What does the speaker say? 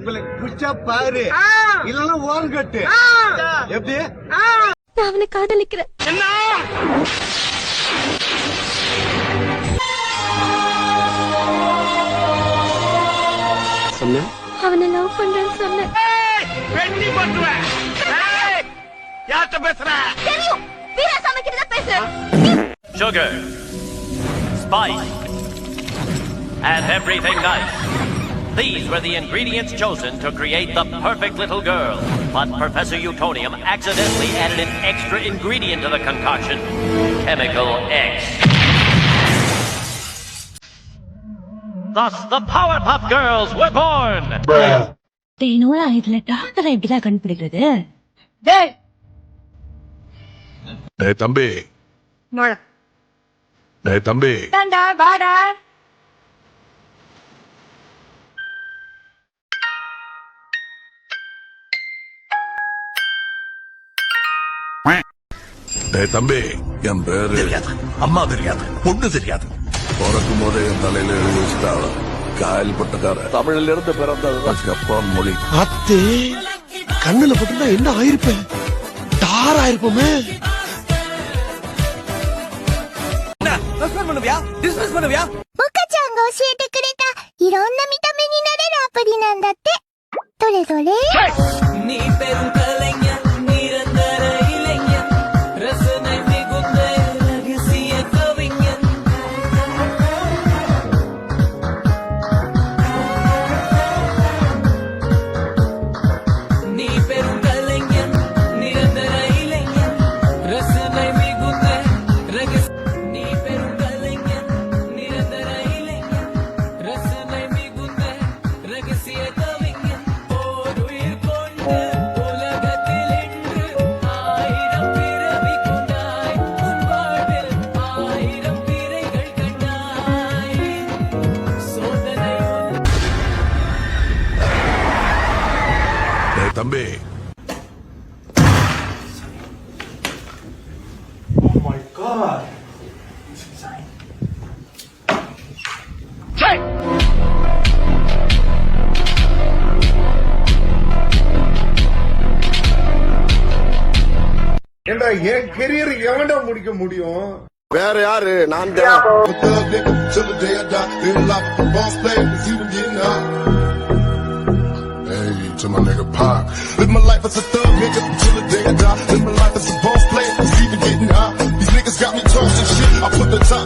ஆம்பளை குச்சா பாரு இல்லன்னா ஓரம் கட்டு எப்படி நான் அவனை காதலிக்கிறேன். சொன்னேன் அவனை லவ் பண்றேன்னு சொன்னேன். தெரியும், வீரா சமைக்கிறதா பேசுறேன். Sugar, spice, and everything nice. These were the ingredients chosen to create the perfect little girl. But Professor Utonium accidentally added an extra ingredient to the concoction, Chemical X. Thus, the Powerpuff Girls were born! என்னோட இதுல டாக்டரை எப்படிதான் கண்டுபிடிக்கிறது? தம்பி தம்பி தம்பி என் பேரு தெரியாது, அம்மா தெரியாது, பொண்ணு தெரியாது. பிறக்கும் போதே என் தலையில எழுதி வச்சுட்டாள காயல் பட்டக்கார தமிழில் இருந்து பிறந்தது அப்பா மொழி அத்தே கண்ணுல போட்டுருந்தா என்ன ஆயிருப்பேன்? டார் ஆயிருப்போமே. டிஸ்மிஸ் பண்ணுவியா? モカちゃんが教えてくれたいろんな見た目になれるアプリなんだって。どれどれ？நீ பெரும் கலைஞர், நிரந்தர இளைஞர், ரசனை மிகுந்த ரகசிய கவிஞர். நீ பெரும் கலைஞர், நிரந்தர இளைஞர், ரசனை மிகுந்த ரகசிய. நீ பெரும் கலைஞர், நிரந்தர இளைஞர், ரசனை மிகுந்த ரகசிய கவிஞர். ஓருயிர் கொண்டு உலகத்தில் இன்று 1000 பிறவி கொண்டாய். உன் வாழ்வில் 1000 பிறைகள் கண்டாய். சோதனை தம்பி ஏண்டா என் கெரியர் எவன்டா முடிக்க முடியும்? வேற யாரு? நான் தான். Hey, to my nigga Pop. Live my life as a thug nigga till the day I die. Live my life as a boss player, it's even getting high. These niggas got me tossing shit. I put the time